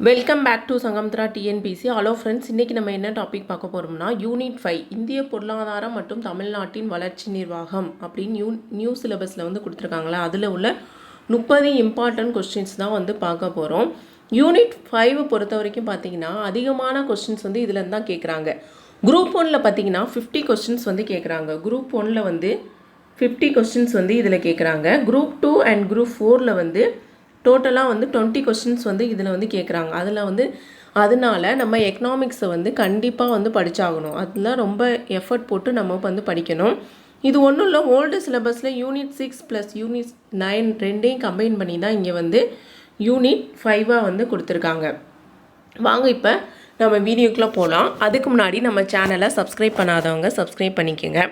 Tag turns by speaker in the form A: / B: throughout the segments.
A: Welcome back to Sangamithra TNPSC. Hello friends, இன்றைக்கி நம்ம என்ன டாபிக் பார்க்க போகிறோம்னா யூனிட் 5 இந்திய பொருளாதாரம் மற்றும் தமிழ்நாட்டின் வளர்ச்சி நிர்வாகம் அப்படின்னு நியூ சிலபஸில் வந்து கொடுத்துருக்காங்களா, அதில் உள்ள 30 இம்பார்ட்டன்ட் கொஸ்டின்ஸ் தான் வந்து பார்க்க போகிறோம். யூனிட் 5 பொறுத்த வரைக்கும் பார்த்தீங்கன்னா அதிகமான கொஸ்டின்ஸ் வந்து இதில் தான் கேட்குறாங்க. குரூப் 1ல் பார்த்தீங்கன்னா 50 கொஸ்டின்ஸ் வந்து கேட்குறாங்க. குரூப் 1ல் வந்து 50 கொஸ்டின்ஸ் வந்து இதில் கேட்குறாங்க. குரூப் 2 அண்ட் குரூப் 4ல் வந்து டோட்டலாக வந்து 20 கொஸ்டின்ஸ் வந்து இதில் வந்து கேட்குறாங்க. அதில் வந்து அதனால நம்ம எக்கனாமிக்ஸை வந்து கண்டிப்பாக வந்து படித்தாகணும். அதில் ரொம்ப எஃபர்ட் போட்டு நம்ம வந்து படிக்கணும். இது ஒன்றும் இல்லை, ஓல்டு சிலபஸில் யூனிட் 6 + யூனிட் 9 ரெண்டையும் கம்பைன் பண்ணி தான் இங்கே வந்து யூனிட் 5 வந்து கொடுத்துருக்காங்க. வாங்க இப்போ நம்ம வீடியோக்குள்ளே போகலாம். அதுக்கு முன்னாடி நம்ம சேனலை சப்ஸ்கிரைப் பண்ணாதவங்க சப்ஸ்கிரைப் பண்ணிக்கோங்க.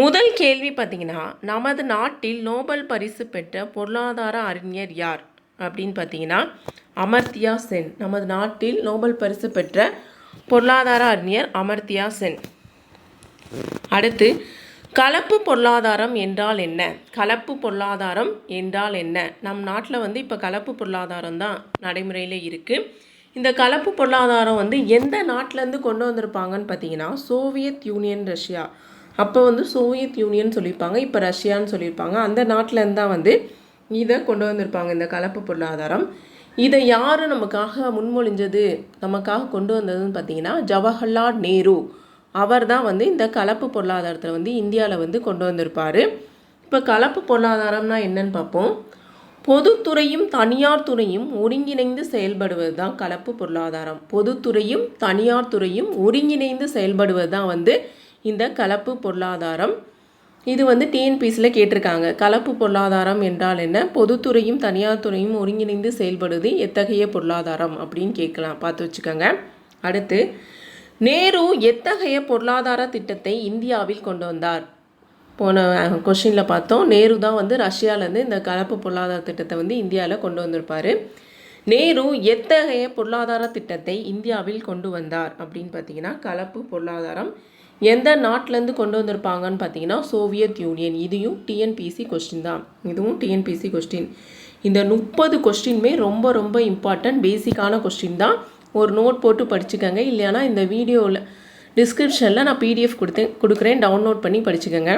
A: முதல் கேள்வி பார்த்தீங்கன்னா, நமது நாட்டில் நோபல் பரிசு பெற்ற பொருளாதார அறிஞர் யார் அப்படின்னு பார்த்தீங்கன்னா அமர்த்தியா சென். நமது நாட்டில் நோபல் பரிசு பெற்ற பொருளாதார அறிஞர் அமர்த்தியா சென். அடுத்து, கலப்பு பொருளாதாரம் என்றால் என்ன? கலப்பு பொருளாதாரம் என்றால் என்ன? நம் நாட்டில் வந்து இப்போ கலப்பு பொருளாதாரம் தான் நடைமுறையில் இருக்குது. இந்த கலப்பு பொருளாதாரம் வந்து எந்த நாட்டிலேருந்து கொண்டு வந்திருப்பாங்கன்னு பார்த்தீங்கன்னா சோவியத் யூனியன், ரஷ்யா. அப்போ வந்து சோவியத் யூனியன் சொல்லியிருப்பாங்க, இப்போ ரஷ்யான்னு சொல்லியிருப்பாங்க. அந்த நாட்டிலேருந்து தான் வந்து இதை கொண்டு வந்திருப்பாங்க, இந்த கலப்பு பொருளாதாரம். இதை யார் நமக்காக முன்மொழிஞ்சது, நமக்காக கொண்டு வந்ததுன்னு பார்த்தீங்கன்னா ஜவஹர்லால் நேரு. அவர் தான் வந்து இந்த கலப்பு பொருளாதாரத்தில் வந்து இந்தியாவில் வந்து கொண்டு வந்திருப்பார். இப்போ கலப்பு பொருளாதாரம்னா என்னன்னு பார்ப்போம். பொதுத்துறையும் தனியார் துறையும் ஒருங்கிணைந்து செயல்படுவது தான் கலப்பு பொருளாதாரம். பொதுத்துறையும் தனியார் துறையும் ஒருங்கிணைந்து செயல்படுவது தான் வந்து இந்த கலப்பு பொருளாதாரம். இது வந்து டிஎன்பிசியில் கேட்டிருக்காங்க. கலப்பு பொருளாதாரம் என்றால் என்ன, பொதுத்துறையும் தனியார் துறையும் ஒருங்கிணைந்து செயல்படுவது எத்தகைய பொருளாதாரம் அப்படின்னு கேட்கலாம், பார்த்து வச்சுக்கோங்க. அடுத்து, நேரு எத்தகைய பொருளாதார திட்டத்தை இந்தியாவில் கொண்டு வந்தார்? போன கொஸ்டினில் பார்த்தோம், நேரு தான் வந்து ரஷ்யாவிலேருந்து இந்த கலப்பு பொருளாதார திட்டத்தை வந்து இந்தியாவில் கொண்டு வந்திருப்பார். நேரு எத்தகைய பொருளாதார திட்டத்தை இந்தியாவில் கொண்டு வந்தார் அப்படின்னு பார்த்தீங்கன்னா கலப்பு பொருளாதாரம். எந்த நாட்டிலேருந்து கொண்டு வந்திருப்பாங்கன்னு பார்த்தீங்கன்னா சோவியத் யூனியன். இதையும் டிஎன்பிசி கொஸ்டின் தான், இதுவும் டிஎன்பிசி கொஸ்டின். இந்த 30 கொஸ்டின்மே ரொம்ப ரொம்ப இம்பார்ட்டன்ட், பேசிக்கான கொஸ்டின் தான். ஒரு நோட் போட்டு படிச்சுக்கோங்க. இல்லைனா இந்த வீடியோவில் டிஸ்கிரிப்ஷனில் நான் பிடிஎஃப் கொடுக்குறேன், டவுன்லோட் பண்ணி படிச்சுக்கோங்க.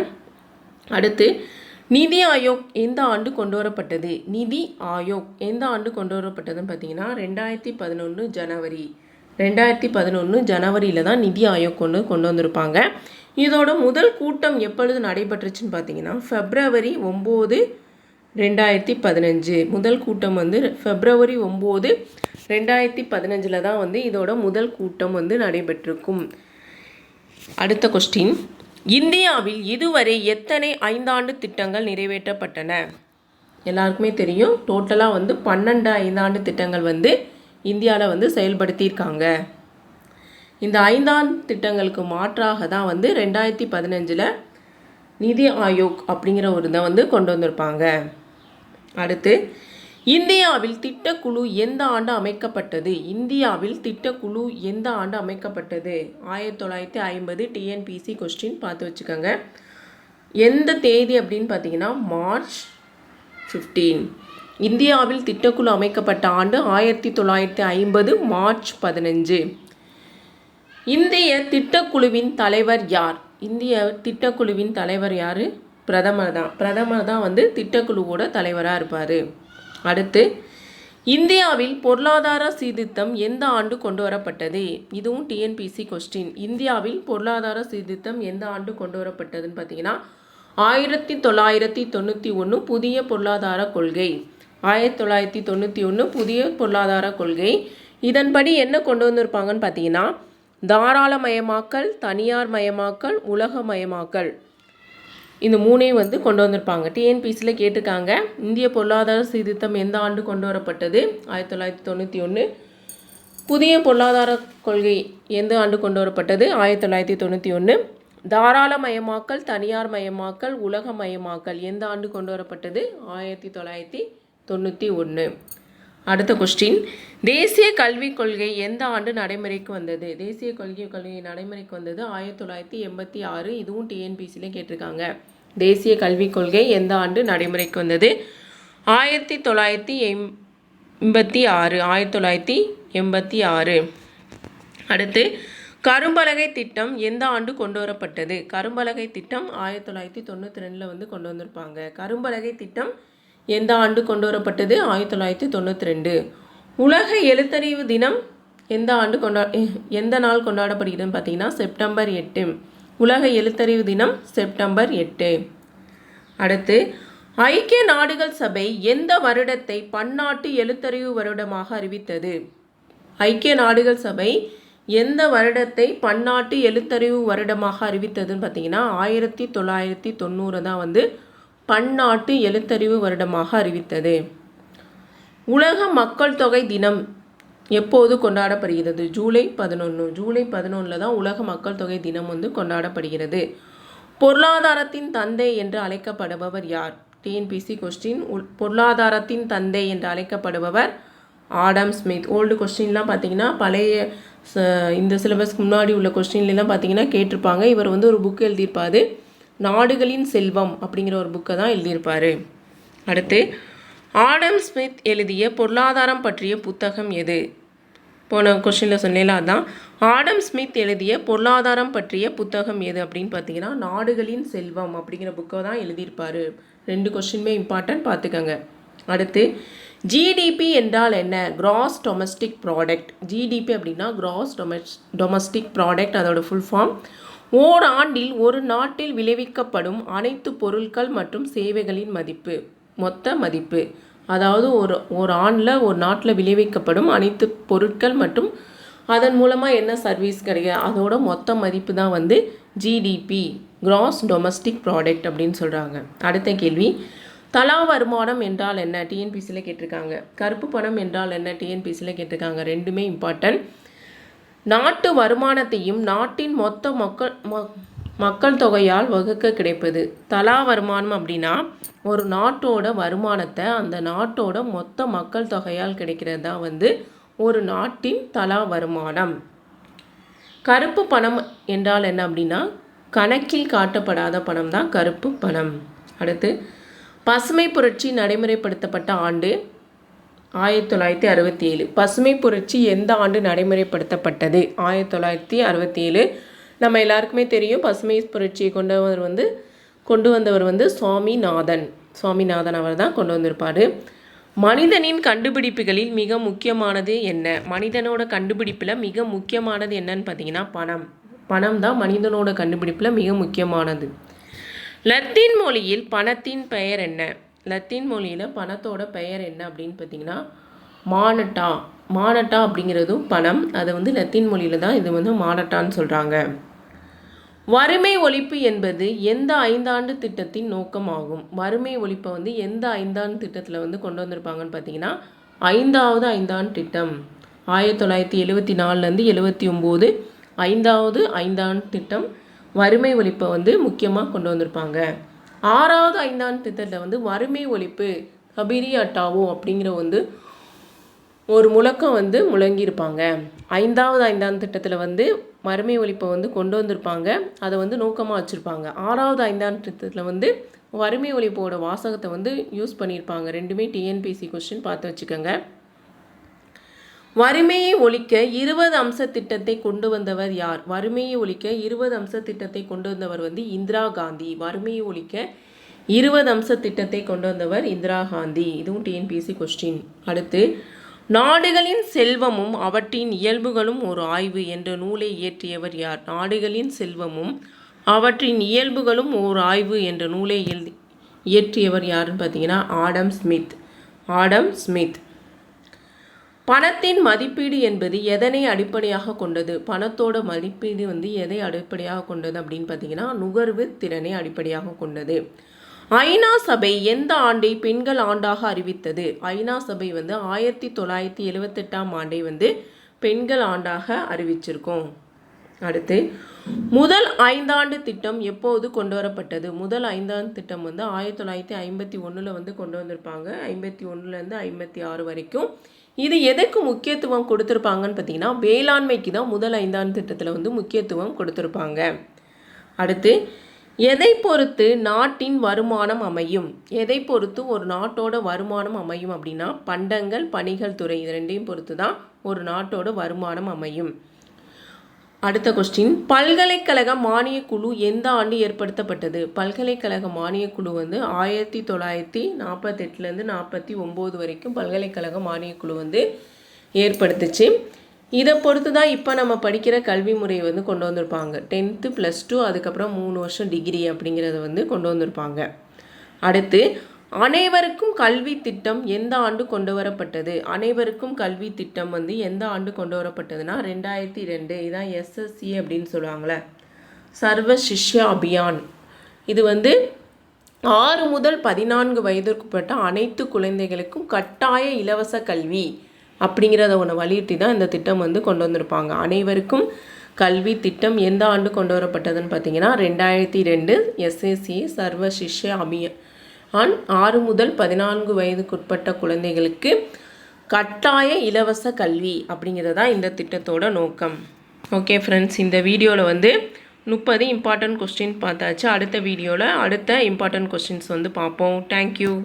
A: அடுத்து, நிதி ஆயோக் எந்த ஆண்டு கொண்டு வரப்பட்டது? நிதி ஆயோக் எந்த ஆண்டு கொண்டு வரப்பட்டதுன்னு பார்த்தீங்கன்னா 2011 ஜனவரி. 2011 ஜனவரியில் தான் நிதி ஆயோக் கொண்டு வந்திருப்பாங்க. இதோட முதல் கூட்டம் எப்பொழுது நடைபெற்றுச்சுன்னு பார்த்தீங்கன்னா February 9, 2015. முதல் கூட்டம் வந்து February 9, 2015 தான் வந்து இதோட முதல் கூட்டம் வந்து நடைபெற்றிருக்கும். அடுத்த கொஸ்டின், இந்தியாவில் இதுவரை எத்தனை 5 ஆண்டு திட்டங்கள் நிறைவேற்றப்பட்டன? எல்லாருக்குமே தெரியும், டோட்டலாக வந்து 12 5 ஆண்டு திட்டங்கள் வந்து இந்தியாவில் வந்து செயல்படுத்தியிருக்காங்க. இந்த 5 ஆண்டு திட்டங்களுக்கு மாற்றாக தான் வந்து 2015 நிதி ஆயோக் அப்படிங்கிற ஒரு இதை வந்து கொண்டு வந்திருப்பாங்க. அடுத்து, இந்தியாவில் திட்டக்குழு எந்த ஆண்டு அமைக்கப்பட்டது? இந்தியாவில் திட்டக்குழு எந்த ஆண்டு அமைக்கப்பட்டது? 1950. டிஎன்பிசி கொஸ்டின், பார்த்து வச்சுக்கோங்க. எந்த தேதி அப்படின்னு பார்த்தீங்கன்னா March 15. இந்தியாவில் திட்டக்குழு அமைக்கப்பட்ட ஆண்டு 1950 March 15. இந்திய திட்டக்குழுவின் தலைவர் யார்? இந்திய திட்டக்குழுவின் தலைவர் யார்? பிரதமர் தான் வந்து திட்டக்குழுவோட தலைவராக இருப்பார். அடுத்து, இந்தியாவில் பொருளாதார சீர்திருத்தம் எந்த ஆண்டு கொண்டு வரப்பட்டது? இதுவும் டிஎன்பிசி கொஸ்டின். இந்தியாவில் பொருளாதார சீர்திருத்தம் எந்த ஆண்டு கொண்டு வரப்பட்டதுன்னு பார்த்தீங்கன்னா 1991 புதிய பொருளாதார கொள்கை. 1991 புதிய பொருளாதார கொள்கை. இதன்படி என்ன கொண்டு வந்திருப்பாங்கன்னு பார்த்தீங்கன்னா தாராளமயமாக்கல், தனியார் மயமாக்கல், உலகமயமாக்கல், இந்த மூணையும் வந்து கொண்டு வந்திருப்பாங்க. டிஎன்பிசியில் கேட்டிருக்காங்க. இந்திய பொருளாதார சீர்திருத்தம் எந்த ஆண்டு கொண்டு வரப்பட்டது? 1991. புதிய பொருளாதார கொள்கை எந்த ஆண்டு கொண்டு வரப்பட்டது? 1991. தாராளமயமாக்கல், தனியார் மயமாக்கல், உலகமயமாக்கல் எந்த ஆண்டு கொண்டு வரப்பட்டது? 1991. அடுத்த கொஸ்டின், தேசிய கல்விக் கொள்கை எந்த ஆண்டு நடைமுறைக்கு வந்தது? தேசிய கொள்கை நடைமுறைக்கு வந்தது 1986. இதுவும் டிஎன்பிசியில் கேட்டிருக்காங்க. தேசிய கல்விக் கொள்கை எந்த ஆண்டு நடைமுறைக்கு வந்தது? 1986. 1986. அடுத்து கரும்பலகை திட்டம் எந்த ஆண்டு கொண்டு வரப்பட்டது? கரும்பலகை திட்டம் 1992 வந்து கொண்டு வந்திருப்பாங்க. கரும்பலகை திட்டம் எந்த ஆண்டு கொண்டு வரப்பட்டது? 1992. உலக எழுத்தறிவு தினம் எந்த ஆண்டு எந்த நாள் கொண்டாடப்படுகிறதுன்னு பார்த்தீங்கன்னா செப்டம்பர் 8. உலக எழுத்தறிவு தினம் செப்டம்பர் 8. அடுத்து ஐக்கிய நாடுகள் சபை எந்த வருடத்தை பன்னாட்டு எழுத்தறிவு வருடமாக அறிவித்தது? ஐக்கிய நாடுகள் சபை எந்த வருடத்தை பன்னாட்டு எழுத்தறிவு வருடமாக அறிவித்ததுன்னு பார்த்தீங்கன்னா 1990 தான் வந்து பன்னாட்டு எழுத்தறிவு வருடமாக அறிவித்தது. உலக மக்கள் தொகை தினம் எப்போது கொண்டாடப்படுகிறது? ஜூலை 11. ஜூலை 11 தான் உலக மக்கள் தொகை தினம் வந்து கொண்டாடப்படுகிறது. பொருளாதாரத்தின் தந்தை என்று அழைக்கப்படுபவர் யார்? TNPSC question. பொருளாதாரத்தின் தந்தை என்று அழைக்கப்படுபவர் ஆடம் ஸ்மித். ஓல்டு கொஸ்டின்லாம் பார்த்தீங்கன்னா பழைய இந்த சிலபஸ்க்கு முன்னாடி உள்ள கொஸ்டின்லாம் பார்த்தீங்கன்னா கேட்டிருப்பாங்க. இவர் வந்து ஒரு புக் எழுதியிருப்பார், நாடுகளின் செல்வம் அப்படிங்கிற ஒரு புக்கை தான் எழுதியிருப்பார். அடுத்து ஆடம் ஸ்மித் எழுதிய பொருளாதாரம் பற்றிய புத்தகம் எது? போன கொஸ்டினில் சொன்னேன் அதான். ஆடம் ஸ்மித் எழுதிய பொருளாதாரம் பற்றிய புத்தகம் எது அப்படின்னு பார்த்தீங்கன்னா நாடுகளின் செல்வம் அப்படிங்கிற புக்கை தான் எழுதியிருப்பார். 2 கொஸ்டினுமே இம்பார்ட்டன்ட், பார்த்துக்கங்க. அடுத்து ஜிடிபி என்றால் என்ன? Gross domestic product. ஜிடிபி அப்படின்னா கிராஸ் டொமஸ்டிக் ப்ராடக்ட், அதோட ஃபுல் ஃபார்ம். ஓராண்டில் ஒரு நாட்டில் விளைவிக்கப்படும் அனைத்து பொருட்கள் மற்றும் சேவைகளின் மதிப்பு, மொத்த மதிப்பு. அதாவது ஒரு ஆண்டில் ஒரு நாட்டில் விளைவிக்கப்படும் அனைத்து பொருட்கள் மற்றும் அதன் மூலமாக என்ன சர்வீஸ் கிடைக்கும் அதோட மொத்த மதிப்பு தான் வந்து ஜிடிபி, கிராஸ் டொமஸ்டிக் ப்ராடக்ட் அப்படின்னு சொல்கிறாங்க. அடுத்த கேள்வி, தலா வருமானம் என்றால் என்ன? டிஎன்பிசியில் கேட்டிருக்காங்க. கருப்பு பணம் என்றால் என்ன? டிஎன்பிசியில் கேட்டிருக்காங்க. 2மே இம்பார்ட்டன்ட். நாட்டு வருமானத்தையும் நாட்டின் மொத்த மக்கள் தொகையால் வகுக்க கிடைப்பது. தலா வருமானம் அப்படின்னா ஒரு நாட்டோட வருமானத்தை அந்த நாட்டோட மொத்த மக்கள் தொகையால் கிடைக்கிறது தான் வந்து ஒரு நாட்டின் தலா வருமானம். கருப்பு பணம் என்றால் என்ன அப்படின்னா கணக்கில் காட்டப்படாத பணம் தான் கருப்பு பணம். அடுத்து பசுமை புரட்சி நடைமுறைப்படுத்தப்பட்ட ஆண்டு 1967. பசுமை புரட்சி எந்த ஆண்டு நடைமுறைப்படுத்தப்பட்டது? 1967. நம்ம எல்லாருக்குமே தெரியும் பசுமை புரட்சியை கொண்டு வந்தவர் வந்து சுவாமிநாதன் அவர் தான் கொண்டு வந்திருப்பார். மனிதனின் கண்டுபிடிப்புகளில் மிக முக்கியமானது என்ன? மனிதனோட கண்டுபிடிப்பில் மிக முக்கியமானது என்னன்னு பார்த்தீங்கன்னா பணம் தான் மனிதனோட கண்டுபிடிப்பில் மிக முக்கியமானது. லத்தீன் மொழியில் பணத்தின் பெயர் என்ன? லத்தீன் மொழியில் பணத்தோட பெயர் என்ன அப்படின்னு பார்த்தீங்கன்னா மானட்டா அப்படிங்கிறதும் பணம். அதை வந்து லத்தீன் மொழியில் தான் இது வந்து மானட்டான்னு சொல்கிறாங்க. வறுமை ஒழிப்பு என்பது எந்த 5 ஆண்டு திட்டத்தின் நோக்கமாகும்? வறுமை ஒழிப்பை வந்து எந்த 5 ஆண்டு திட்டத்தில் வந்து கொண்டு வந்திருப்பாங்கன்னு பார்த்தீங்கன்னா 5வது 5 ஆண்டு திட்டம். 1974 79 5வது 5 ஆண்டு திட்டம் வறுமை ஒழிப்பை வந்து முக்கியமாக கொண்டு வந்திருப்பாங்க. 6வது 5 ஆண்டு திட்டத்தில் வந்து வறுமை ஒழிப்பு கபிரி அட்டாவோ அப்படிங்கிற வந்து ஒரு முழக்கம் வந்து முழங்கியிருப்பாங்க. 5வது 5 ஆண்டு திட்டத்தில் வந்து வறுமை ஒழிப்பை வந்து கொண்டு வந்திருப்பாங்க, அதை வந்து நோக்கமாக வச்சுருப்பாங்க. 6வது 5 ஆண்டு திட்டத்தில் வந்து வறுமை ஒழிப்போட வாசகத்தை வந்து யூஸ் பண்ணியிருப்பாங்க. 2மே டிஎன்பிசி கொஸ்டின் பார்த்து வச்சுக்கோங்க. வறுமையை ஒழிக்க 20 அம்ச திட்டத்தை கொண்டு வந்தவர் யார்? வறுமையை ஒழிக்க 20 அம்ச திட்டத்தை கொண்டு வந்தவர் வந்து இந்திரா காந்தி. வறுமையை ஒழிக்க 20 அம்ச திட்டத்தை கொண்டு வந்தவர் இந்திரா காந்தி. இதுவும் டிஎன்பிசி கொஸ்டின். அடுத்து நாடுகளின் செல்வமும் அவற்றின் இயல்புகளும் ஒரு ஆய்வு என்ற நூலை இயற்றியவர் யார்? நாடுகளின் செல்வமும் அவற்றின் இயல்புகளும் ஒரு ஆய்வு என்ற நூலை இயற்றியவர் யாருன்னு பார்த்தீங்கன்னா ஆடம் ஸ்மித். பணத்தின் மதிப்பீடு என்பது எதனை அடிப்படையாக கொண்டது? பணத்தோட மதிப்பீடு வந்து எதை அடிப்படையாக கொண்டது அப்படின்னு பார்த்தீங்கன்னா நுகர்வு திறனை அடிப்படையாக கொண்டது. ஐநா சபை எந்த ஆண்டை பெண்கள் ஆண்டாக அறிவித்தது? ஐநா சபை வந்து 1978 ஆண்டை வந்து பெண்கள் ஆண்டாக அறிவிச்சிருக்கோம். அடுத்து முதல் 5 ஆண்டு திட்டம் எப்போது கொண்டு வரப்பட்டது? முதல் 5 ஆண்டு திட்டம் வந்து 1951 வந்து கொண்டு வந்திருப்பாங்க. 51லேருந்து 56 வரைக்கும். இது எதுக்கு முக்கியத்துவம் கொடுத்துருப்பாங்கன்னு பார்த்தீங்கன்னா வேளாண்மைக்கு தான் முதல் 5 ஆண்டு திட்டத்தில் வந்து முக்கியத்துவம் கொடுத்துருப்பாங்க. அடுத்து எதை பொறுத்து நாட்டின் வருமானம் அமையும்? எதை பொறுத்து ஒரு நாட்டோட வருமானம் அமையும் அப்படின்னா பண்டங்கள் பணிகள் துறை இது ரெண்டையும் பொறுத்து தான் ஒரு நாட்டோட வருமானம் அமையும். அடுத்த கொஸ்டின், பல்கலைக்கழக மானியக் குழு எந்த ஆண்டு ஏற்படுத்தப்பட்டது? பல்கலைக்கழக மானியக் குழு வந்து 1948 49 வரைக்கும் பல்கலைக்கழக மானியக் குழு வந்து ஏற்படுத்துச்சு. இதை பொறுத்து தான் இப்போ நம்ம படிக்கிற கல்வி முறையை வந்து கொண்டு வந்திருப்பாங்க. 10th +2 அதுக்கப்புறம் 3 வருஷம் டிகிரி அப்படிங்கிறத வந்து கொண்டு வந்திருப்பாங்க. அடுத்து, அனைவருக்கும் கல்வி திட்டம் எந்த ஆண்டு கொண்டு வரப்பட்டது? அனைவருக்கும் கல்வி திட்டம் வந்து எந்த ஆண்டு கொண்டு வரப்பட்டதுன்னா 2002. இதான் SSC அப்படின்னு சொல்லுவாங்களே, சர்வ சிஷ்யா அபியான். இது வந்து 6 முதல் 14 வயதிற்குட்பட்ட அனைத்து குழந்தைகளுக்கும் கட்டாய இலவச கல்வி அப்படிங்கிறத ஒன்று வலியுறுத்தி தான் இந்த திட்டம் வந்து கொண்டு வந்திருப்பாங்க. அனைவருக்கும் கல்வி திட்டம் எந்த ஆண்டு கொண்டு வரப்பட்டதுன்னு பார்த்தீங்கன்னா 2002. SSC சர்வ சிஷ்யா அபியான் 6 முதல் 14 வயதுக்குட்பட்ட குழந்தைகளுக்கு கட்டாய இலவச கல்வி அப்படிங்கிறதா இந்த திட்டத்தோட நோக்கம். ஓகே ஃப்ரெண்ட்ஸ், இந்த வீடியோவில் வந்து 30 இம்பார்ட்டன்ட் கொஸ்டின் பார்த்தாச்சு. அடுத்த வீடியோவில் அடுத்த இம்பார்ட்டன்ட் கொஸ்டின்ஸ் வந்து பார்ப்போம். தேங்க்யூ.